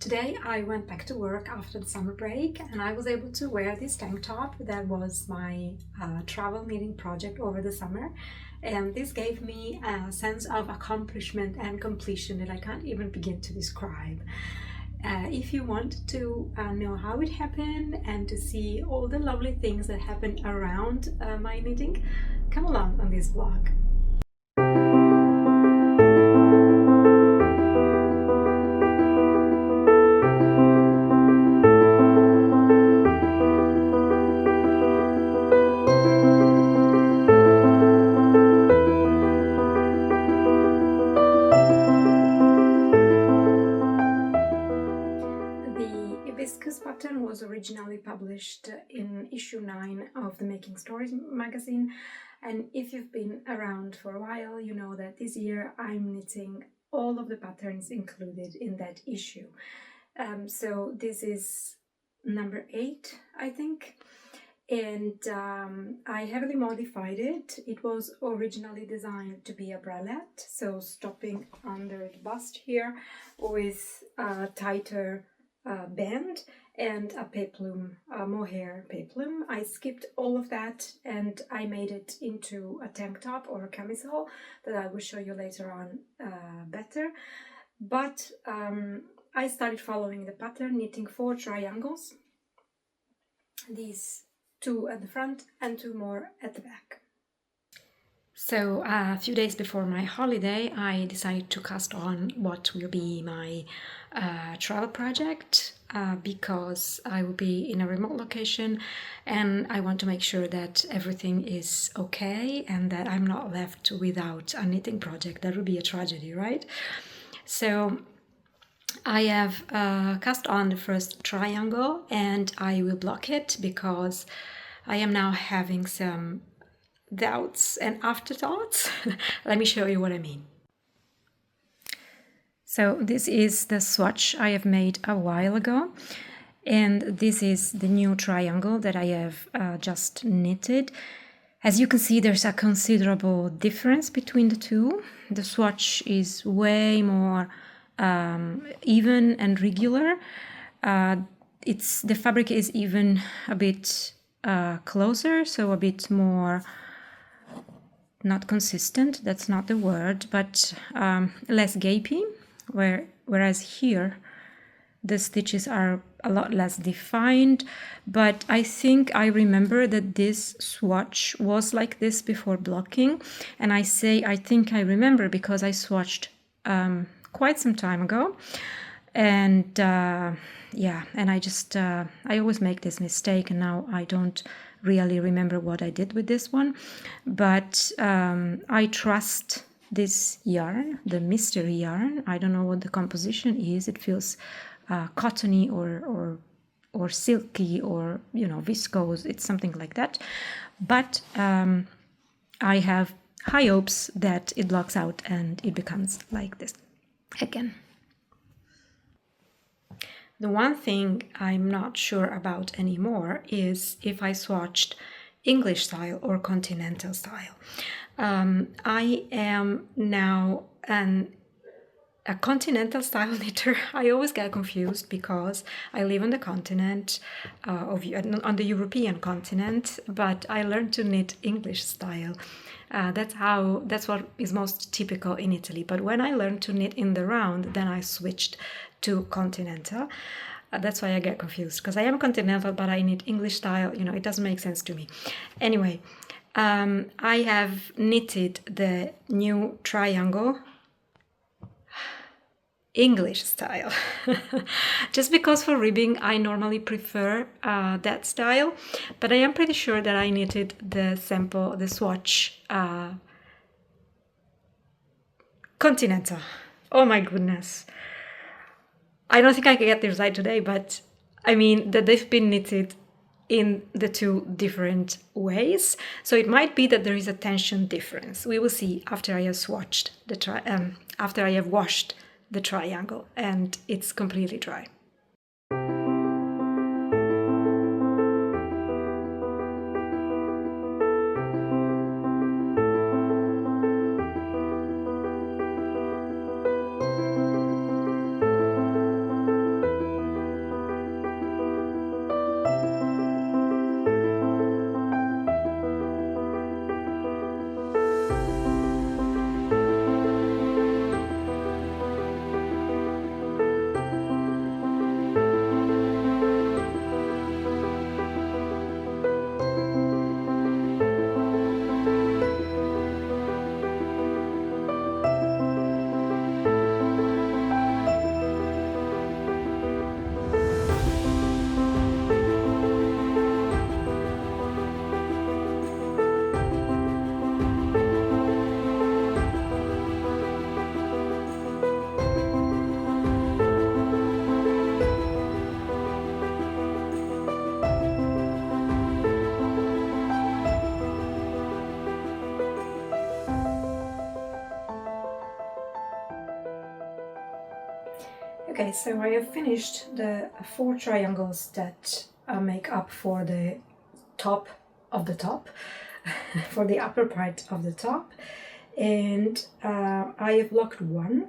Today I went back to work after the summer break and I was able to wear this tank top that was my travel knitting project over the summer, and this gave me a sense of accomplishment and completion that I can't even begin to describe. If you want to know how it happened and to see all the lovely things that happen around my knitting, come along on this vlog. Hibiscus pattern was originally published in issue 9 of the Making Stories magazine, and if you've been around for a while, you know that this year I'm knitting all of the patterns included in that issue. So this is number 8, I think, and I heavily modified it. It was originally designed to be a bralette, so stopping under the bust here with a tighter band and a peplum, a mohair peplum. I skipped all of that and I made it into a tank top or a camisole that I will show you later on better. But I started following the pattern, knitting 4 triangles, these 2 at the front and 2 more at the back. So a few days before my holiday, I decided to cast on what will be my travel project because I will be in a remote location and I want to make sure that everything is okay and that I'm not left without a knitting project. That would be a tragedy, right? So I have cast on the first triangle and I will block it because I am now having some doubts and afterthoughts. Let me show you what I mean. So this is the swatch I have made a while ago, and this is the new triangle that I have just knitted. As you can see, there's a considerable difference between the two. The swatch is way more even and regular. The fabric is even a bit closer, so a bit more not consistent, that's not the word, but less gapey, whereas here the stitches are a lot less defined. But I think I remember that this swatch was like this before blocking, and I say I think I remember because I swatched quite some time ago, and yeah, and I always make this mistake, and now I don't really remember what I did with this one, but I trust this yarn, the mystery yarn. I don't know what the composition is. It feels cottony or silky or, you know, viscose. It's something like that, but I have high hopes that it blocks out and it becomes like this again. The one thing I'm not sure about anymore is if I swatched English style or continental style. I am now a continental style knitter. I always get confused because I live on the continent, on the European continent, but I learned to knit English style. That's what is most typical in Italy. But when I learned to knit in the round, then I switched to continental. That's why I get confused, because I am continental, but I knit English style. You know, it doesn't make sense to me. Anyway, I have knitted the new triangle English style just because for ribbing I normally prefer that style, but I am pretty sure that I knitted the swatch continental. Oh my goodness, I don't think I can get this right today, but I mean that they've been knitted in the 2 different ways, so it might be that there is a tension difference. We will see after I have swatched after I have washed the triangle and it's completely dry. Okay, so I have finished the 4 triangles that make up for the top of the top, for the upper part of the top, and I have blocked one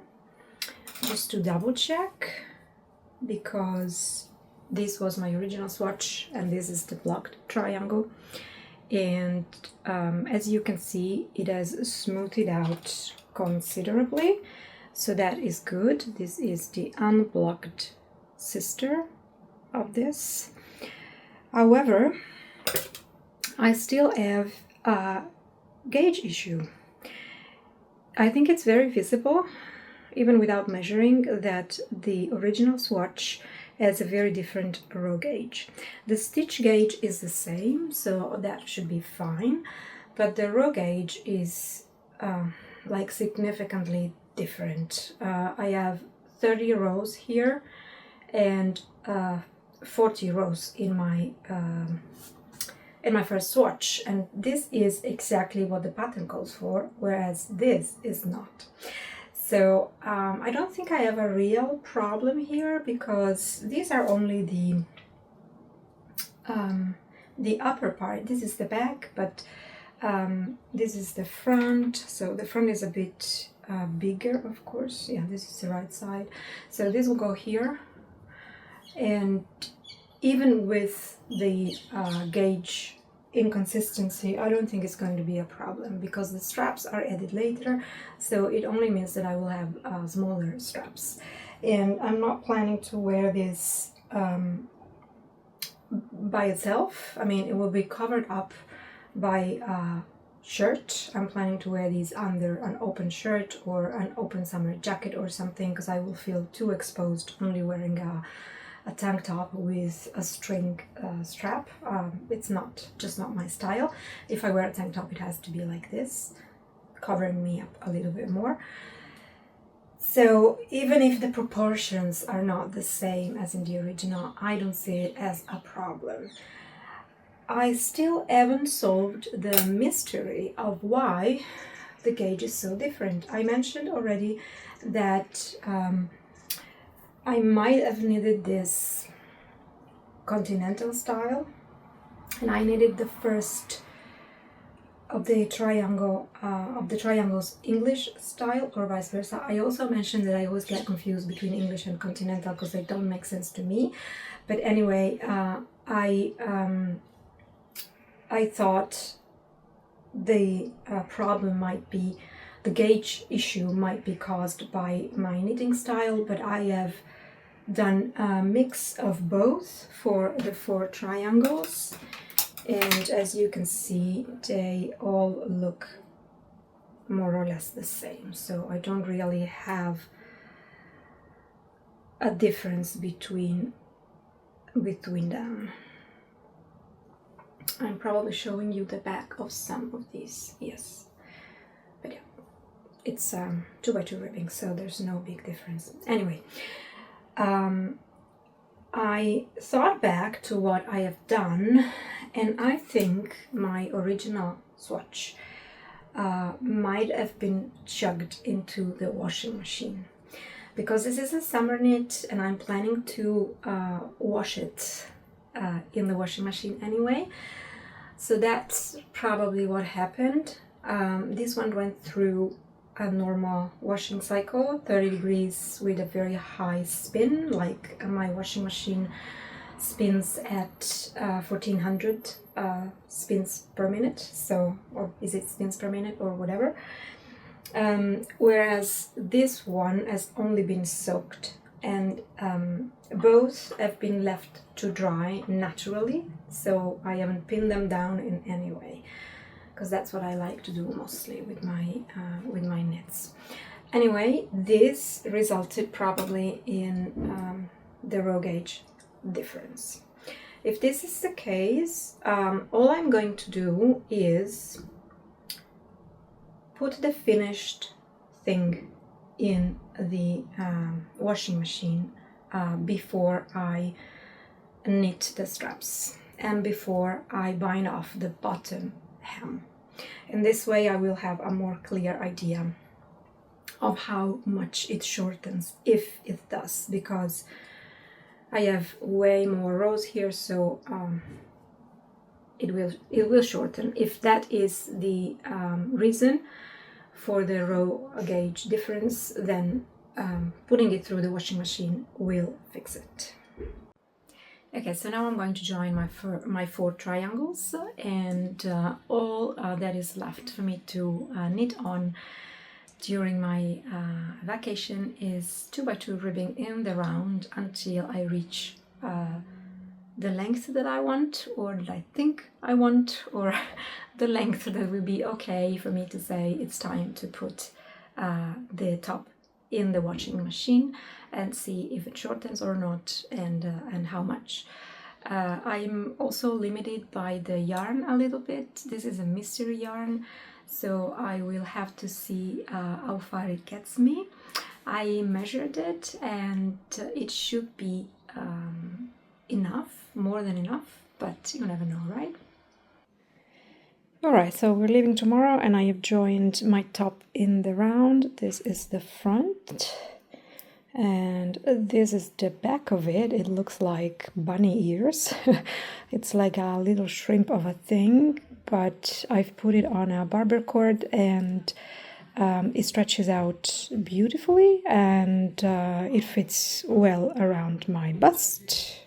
just to double check, because this was my original swatch and this is the blocked triangle, and as you can see, it has smoothed it out considerably, so that is good. This is the unblocked sister of this. However, I still have a gauge issue. I think it's very visible, even without measuring, that the original swatch has a very different row gauge. The stitch gauge is the same, so that should be fine, but the row gauge is like significantly different. I have 30 rows here and 40 rows in my first swatch, and this is exactly what the pattern calls for, whereas this is not. So I don't think I have a real problem here, because these are only the upper part. This is the back, but this is the front. So the front is a bit bigger, of course. Yeah, this is the right side. So this will go here, and even with the gauge inconsistency, I don't think it's going to be a problem, because the straps are added later, so it only means that I will have smaller straps. And I'm not planning to wear this by itself. I mean, it will be covered up by a shirt. I'm planning to wear these under an open shirt or an open summer jacket or something, because I will feel too exposed only wearing a tank top with a string strap. It's just not my style. If I wear a tank top, it has to be like this, covering me up a little bit more. So even if the proportions are not the same as in the original, I don't see it as a problem. I still haven't solved the mystery of why the gauge is so different. I mentioned already that I might have needed this continental style, and I needed the first of the triangles English style, or vice versa. I also mentioned that I always get confused between English and continental because they don't make sense to me. But anyway, I thought the problem might be, the gauge issue might be caused by my knitting style, but I have done a mix of both for the 4 triangles, and as you can see, they all look more or less the same, so I don't really have a difference between them. I'm probably showing you the back of some of these, yes, but yeah, it's 2x2 ribbing, so there's no big difference. Anyway, I thought back to what I have done, and I think my original swatch might have been chugged into the washing machine, because this is a summer knit and I'm planning to wash it in the washing machine anyway. So that's probably what happened. This one went through a normal washing cycle, 30 degrees with a very high spin, like my washing machine spins at 1400 spins per minute, so, or is it spins per minute or whatever, whereas this one has only been soaked, and both have been left to dry naturally, so I haven't pinned them down in any way, because that's what I like to do mostly with my knits. Anyway, this resulted probably in the row gauge difference. If this is the case, all I'm going to do is put the finished thing in the washing machine before I knit the straps and before I bind off the bottom hem. In this way I will have a more clear idea of how much it shortens, if it does, because I have way more rows here, so it will shorten. If that is the reason for the row gauge difference, then putting it through the washing machine will fix it. Okay, so now I'm going to join my 4 triangles, and all that is left for me to knit on during my vacation is 2x2 ribbing in the round until I reach the length that I want, or that I think I want, or the length that will be okay for me to say it's time to put the top in the washing machine and see if it shortens or not, and how much. I'm also limited by the yarn a little bit. This is a mystery yarn, so I will have to see how far it gets me. I measured it, and it should be enough, more than enough, but you never know, right? Alright, so we're leaving tomorrow, and I have joined my top in the round. This is the front, and this is the back of it. It looks like bunny ears. It's like a little shrimp of a thing, but I've put it on a barber cord, and it stretches out beautifully, and it fits well around my bust.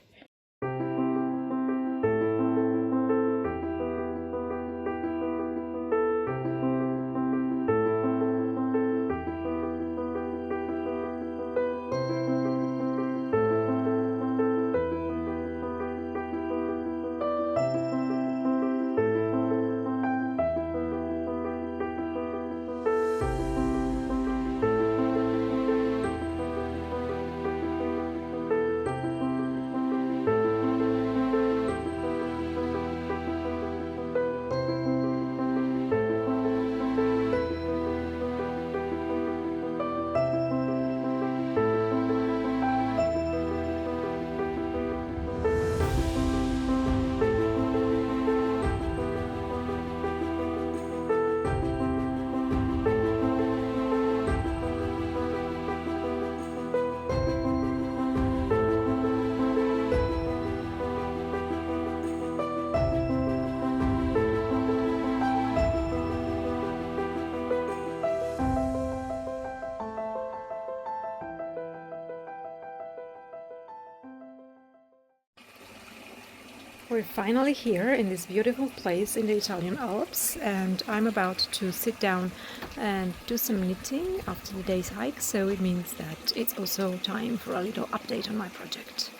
We're finally here in this beautiful place in the Italian Alps, and I'm about to sit down and do some knitting after the day's hike, so it means that it's also time for a little update on my project.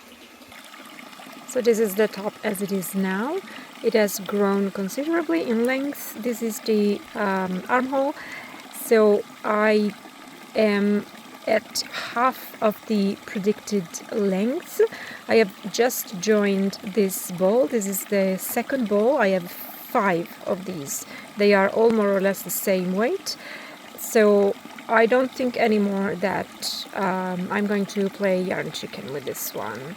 So this is the top as it is now. It has grown considerably in length. This is the armhole, so I am at half of the predicted length. I have just joined this ball. This is the second ball. I have 5 of these. They are all more or less the same weight. So I don't think anymore that I'm going to play yarn chicken with this one.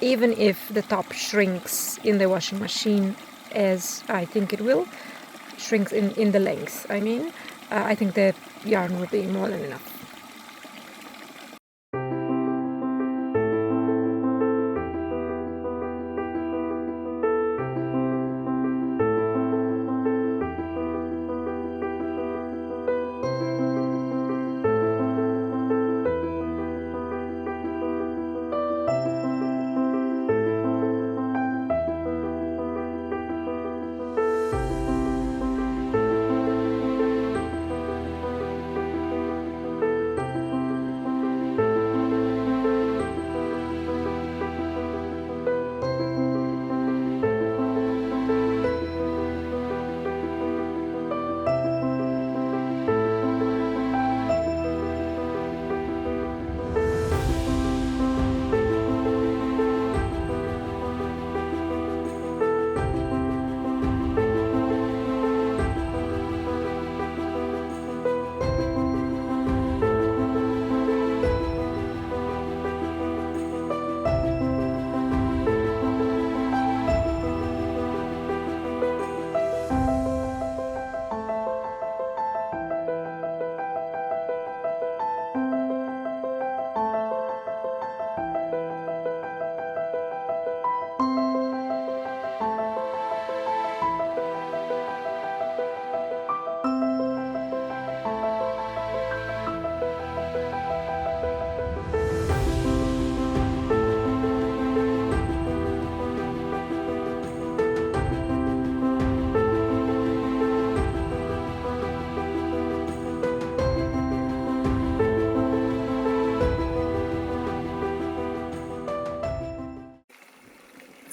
Even if the top shrinks in the washing machine, as I think it will, shrinks in the length, I mean, I think the yarn will be more than enough.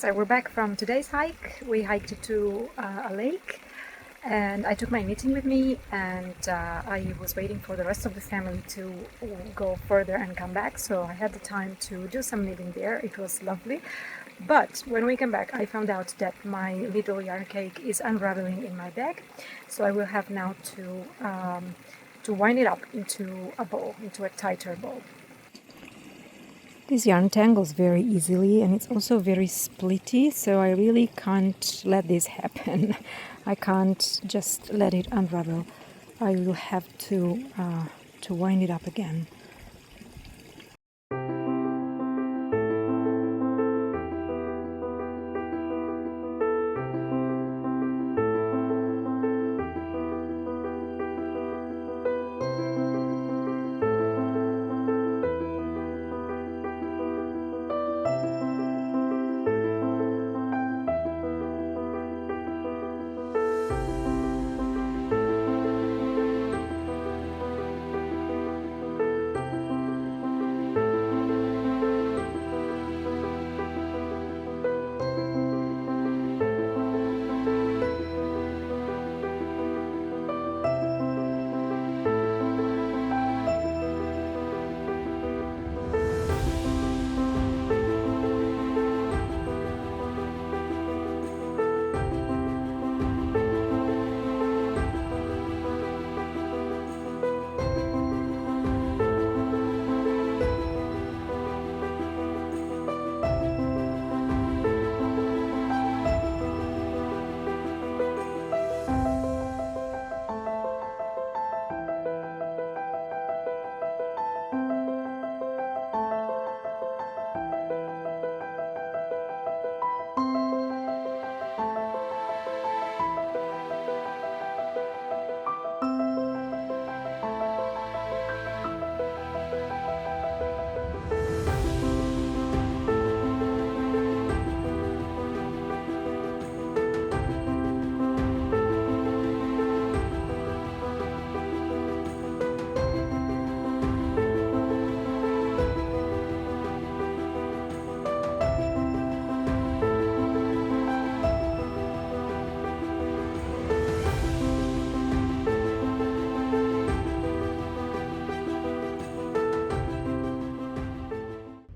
So we're back from today's hike. We hiked to a lake and I took my knitting with me, and I was waiting for the rest of the family to go further and come back, so I had the time to do some knitting there. It was lovely. But when we come back I found out that my little yarn cake is unraveling in my bag, so I will have now to wind it up into a ball, into a tighter ball. This yarn tangles very easily and it's also very splitty, so I really can't let this happen. I can't just let it unravel. I will have to wind it up again.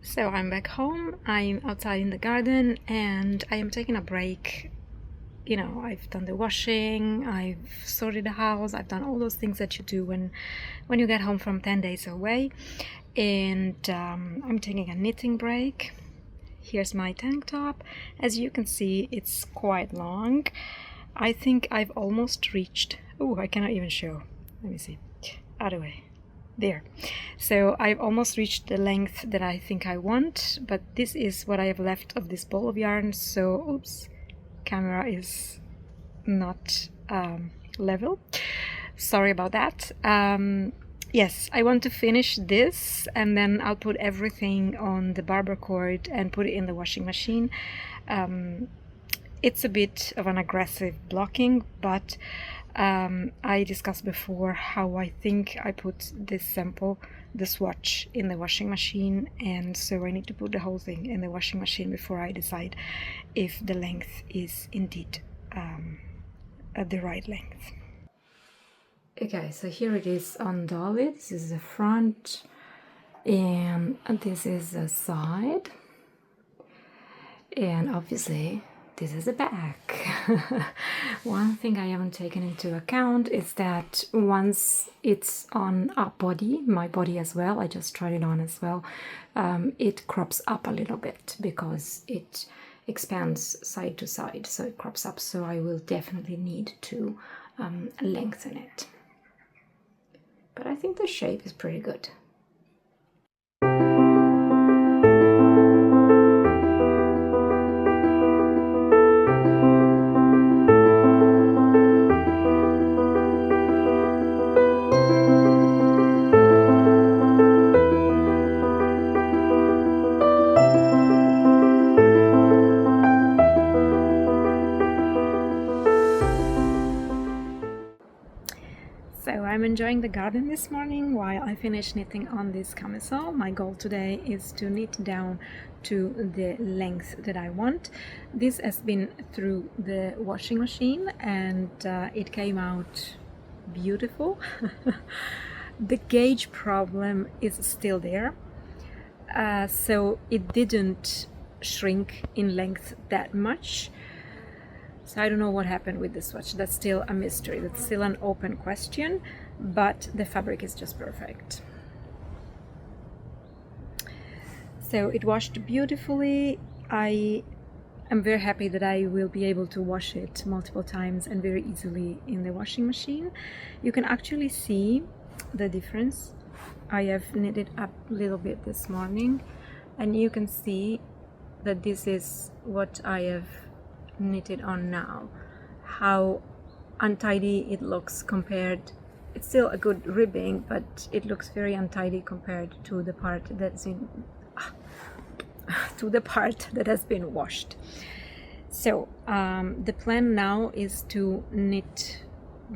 So I'm back home, I'm outside in the garden and I am taking a break. You know, I've done the washing, I've sorted the house, I've done all those things that you do when you get home from 10 days away. And I'm taking a knitting break. Here's my tank top. As you can see, it's quite long. I think I've almost reached, oh, I cannot even show. Let me see. Out of the way. There. So I've almost reached the length that I think I want, but this is what I have left of this ball of yarn. So, oops, camera is not level. Sorry about that. Yes, I want to finish this and then I'll put everything on the barber cord and put it in the washing machine. It's a bit of an aggressive blocking, but I discussed before how I think I put this sample, the swatch, in the washing machine, and so I need to put the whole thing in the washing machine before I decide if the length is indeed at the right length. Okay, so here it is on dolly. This is the front and this is the side, and obviously this is the back. One thing I haven't taken into account is that once it's on a body, my body as well, I just tried it on as well, it crops up a little bit because it expands side to side, so it crops up, so I will definitely need to lengthen it. But I think the shape is pretty good. enjoying the garden this morning while I finish knitting on this camisole. My goal today is to knit down to the length that I want. This has been through the washing machine and it came out beautiful. The gauge problem is still there, so it didn't shrink in length that much. So I don't know what happened with the swatch. That's still a mystery. That's still an open question, but the fabric is just perfect. So it washed beautifully. I am very happy that I will be able to wash it multiple times and very easily in the washing machine. You can actually see the difference. I have knitted up a little bit this morning, and you can see that this is what I have knitted on now, how untidy it looks compared. It's still a good ribbing, but it looks very untidy compared to the part that's in to the part that has been washed. So the plan now is to knit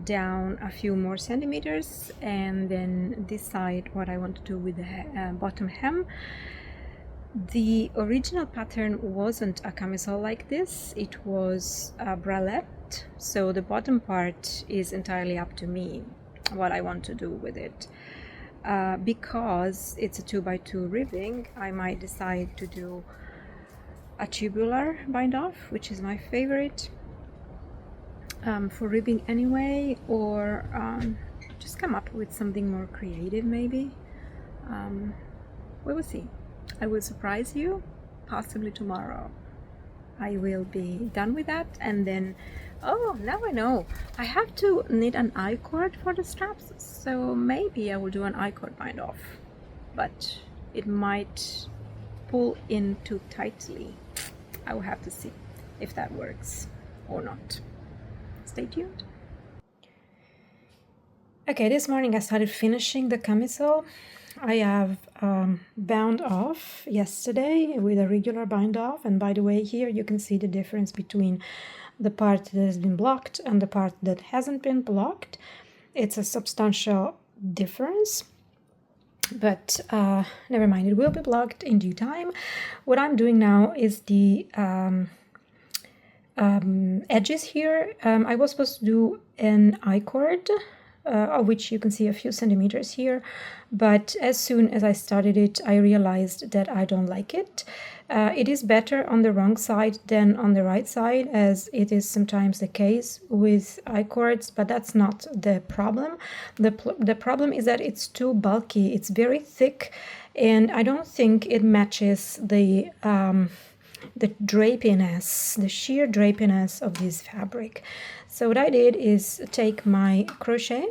down a few more centimeters and then decide what I want to do with the bottom hem. The original pattern wasn't a camisole like this, it was a bralette, so the bottom part is entirely up to me what I want to do with it. Because it's a 2x2 ribbing, I might decide to do a tubular bind off, which is my favorite for ribbing anyway, or just come up with something more creative maybe. We will see. I will surprise you, possibly tomorrow. I will be done with that, and then, oh, now I know, I have to knit an I-cord for the straps, so maybe I will do an I-cord bind off, but it might pull in too tightly. I will have to see if that works or not. Stay tuned. Okay, this morning I started finishing the camisole. I have bound off yesterday with a regular bind off, and by the way, here you can see the difference between the part that has been blocked and the part that hasn't been blocked. It's a substantial difference, but never mind, it will be blocked in due time. What I'm doing now is the edges here. I was supposed to do an I-cord, of which you can see a few centimeters here, but as soon as I started it, I realized that I don't like it. It is better on the wrong side than on the right side, as it is sometimes the case with I-cords, but that's not the problem. The problem is that it's too bulky, it's very thick, and I don't think it matches the drapiness, the sheer drapiness of this fabric. So what I did is take my crochet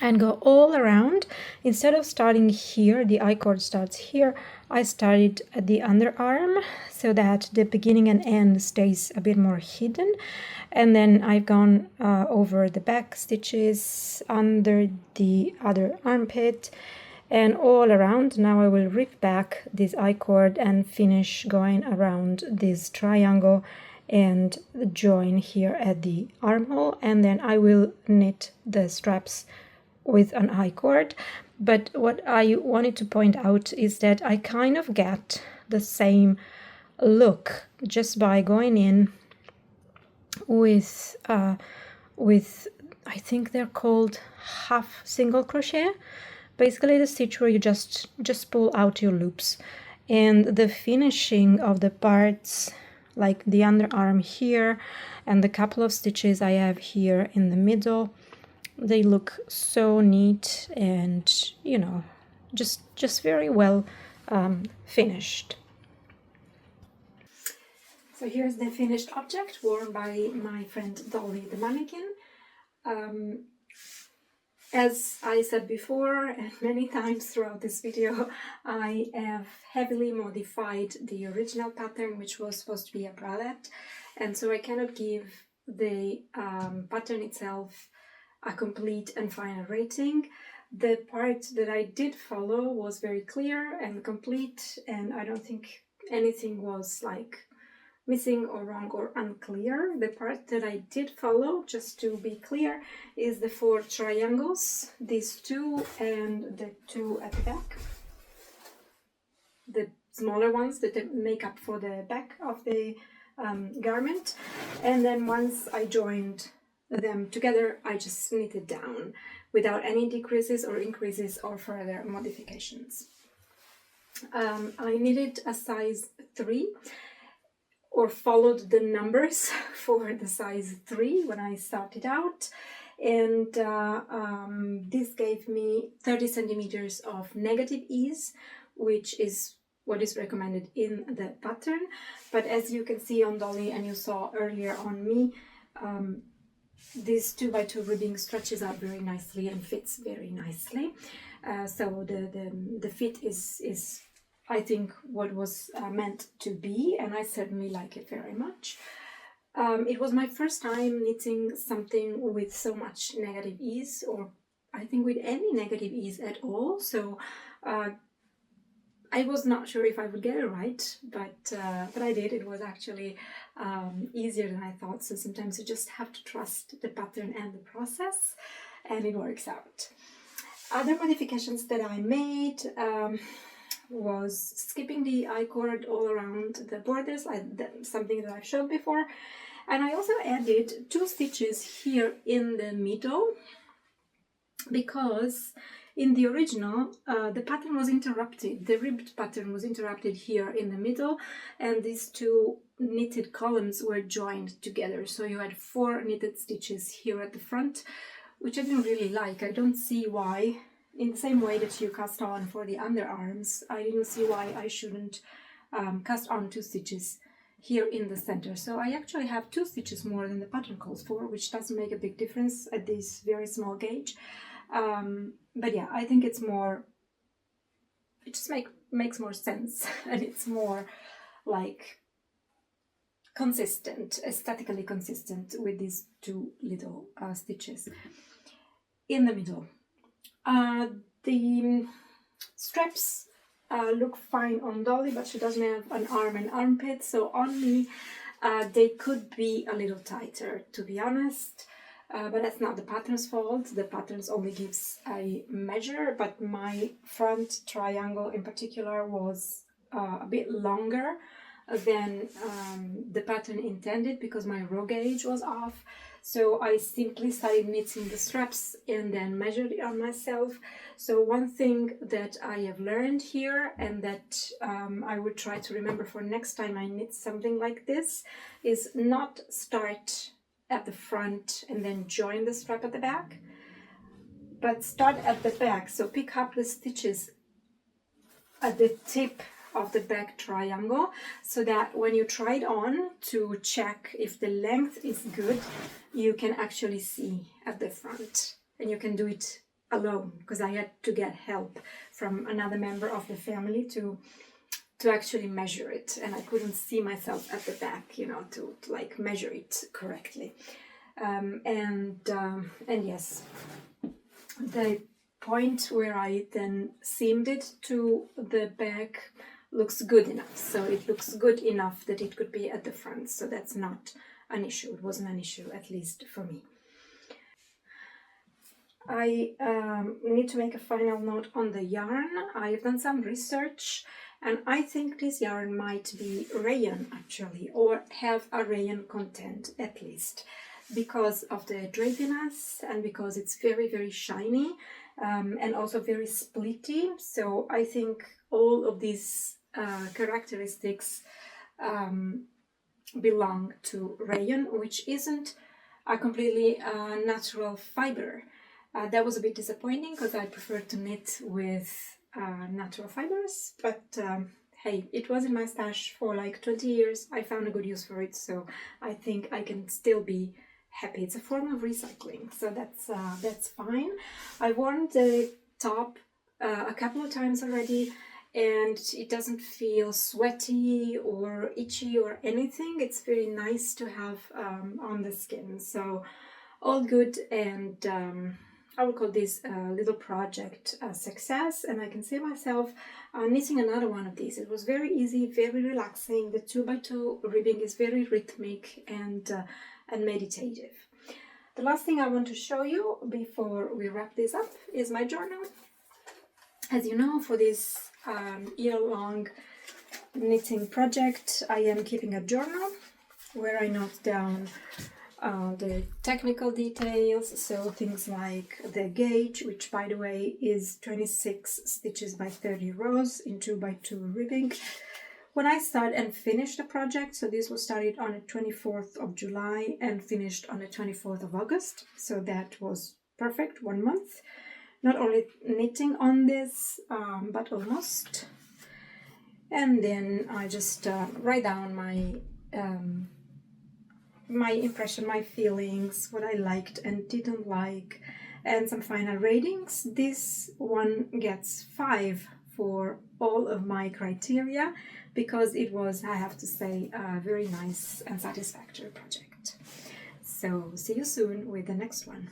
and go all around. Instead of starting here, the I-cord starts here, I started at the underarm so that the beginning and end stays a bit more hidden. And then I've gone over the back stitches, under the other armpit, and all around. Now I will rip back this I-cord and finish going around this triangle and join here at the armhole, and then I will knit the straps with an I-cord. But what I wanted to point out is that I kind of get the same look just by going in with I think they're called half single crochet. Basically the stitch where you just pull out your loops, and the finishing of the parts like the underarm here and the couple of stitches I have here in the middle, they look so neat and, you know, just very well finished. So here's the finished object worn by my friend Dolly the mannequin. As I said before, and many times throughout this video, I have heavily modified the original pattern, which was supposed to be a bralette, and so I cannot give the pattern itself a complete and final rating. The part that I did follow was very clear and complete, and I don't think anything was like missing or wrong or unclear. The part that I did follow, just to be clear, is the 4 triangles, these 2 and the 2 at the back. The smaller ones that make up for the back of the garment. And then once I joined them together, I just knitted down without any decreases or increases or further modifications. I knitted a size 3, or followed the numbers for the size 3 when I started out, and this gave me 30 centimeters of negative ease, which is what is recommended in the pattern. But as you can see on Dolly, and you saw earlier on me, this 2x2 ribbing stretches out very nicely and fits very nicely. So the fit is I think what was meant to be, and I certainly like it very much. It was my first time knitting something with so much negative ease, or I think with any negative ease at all. So I was not sure if I would get it right, but I did. It was actually easier than I thought. So sometimes you just have to trust the pattern and the process, and it works out. Other modifications that I made was skipping the I-cord all around the borders, like something that I've shown before. And I also added 2 stitches here in the middle, because in the original, the pattern was interrupted. The ribbed pattern was interrupted here in the middle, and these 2 knitted columns were joined together. So you had 4 knitted stitches here at the front, which I didn't really like. I don't see why, in the same way that you cast on for the underarms, I didn't see why I shouldn't cast on 2 stitches here in the center. So I actually have 2 stitches more than the pattern calls for, which doesn't make a big difference at this very small gauge. But yeah, I think it's more, it just makes more sense, and it's more like consistent, aesthetically consistent with these 2 little stitches in the middle. The straps look fine on Dolly, but she doesn't have an arm and armpit, so on me they could be a little tighter, to be honest. But that's not the pattern's fault. The pattern only gives a measure, but my front triangle in particular was a bit longer than the pattern intended, because my row gauge was off. So I simply started knitting the straps and then measured it on myself. So one thing that I have learned here, and that I would try to remember for next time I knit something like this, is not start at the front and then join the strap at the back, but start at the back. So pick up the stitches at the tip of the back triangle, so that when you try it on to check if the length is good, you can actually see at the front, and you can do it alone, because I had to get help from another member of the family to actually measure it, and I couldn't see myself at the back, you know, to like measure it correctly. And yes, the point where I then seamed it to the back looks good enough. So it looks good enough that it could be at the front. So that's not an issue. It wasn't an issue, at least for me. I need to make a final note on the yarn. I've done some research, and I think this yarn might be rayon actually, or have a rayon content at least, because of the drapiness and because it's very, very shiny, and also very splitty. So I think all of these characteristics belong to rayon, which isn't a completely natural fiber. That was a bit disappointing, because I prefer to knit with natural fibers, but hey, it was in my stash for like 20 years. I found a good use for it, so I think I can still be happy. It's a form of recycling, so that's fine. I've worn the top a couple of times already, and it doesn't feel sweaty or itchy or anything. It's very nice to have on the skin, so all good. And I would call this little project a success, and I can see myself knitting another one of these. It was very easy, very relaxing. The 2x2 ribbing is very rhythmic and meditative. The last thing I want to show you before we wrap this up is my journal. As you know, for this year-long knitting project, I am keeping a journal where I note down the technical details, so things like the gauge, which by the way is 26 stitches by 30 rows in 2x2 ribbing. When I start and finish the project, so this was started on the 24th of July and finished on the 24th of August, so that was perfect, 1 month. Not only knitting on this, but almost. And then I just write down my impression, my feelings, what I liked and didn't like, and some final ratings. This one gets 5 for all of my criteria because it was, I have to say, a very nice and satisfactory project. So see you soon with the next one.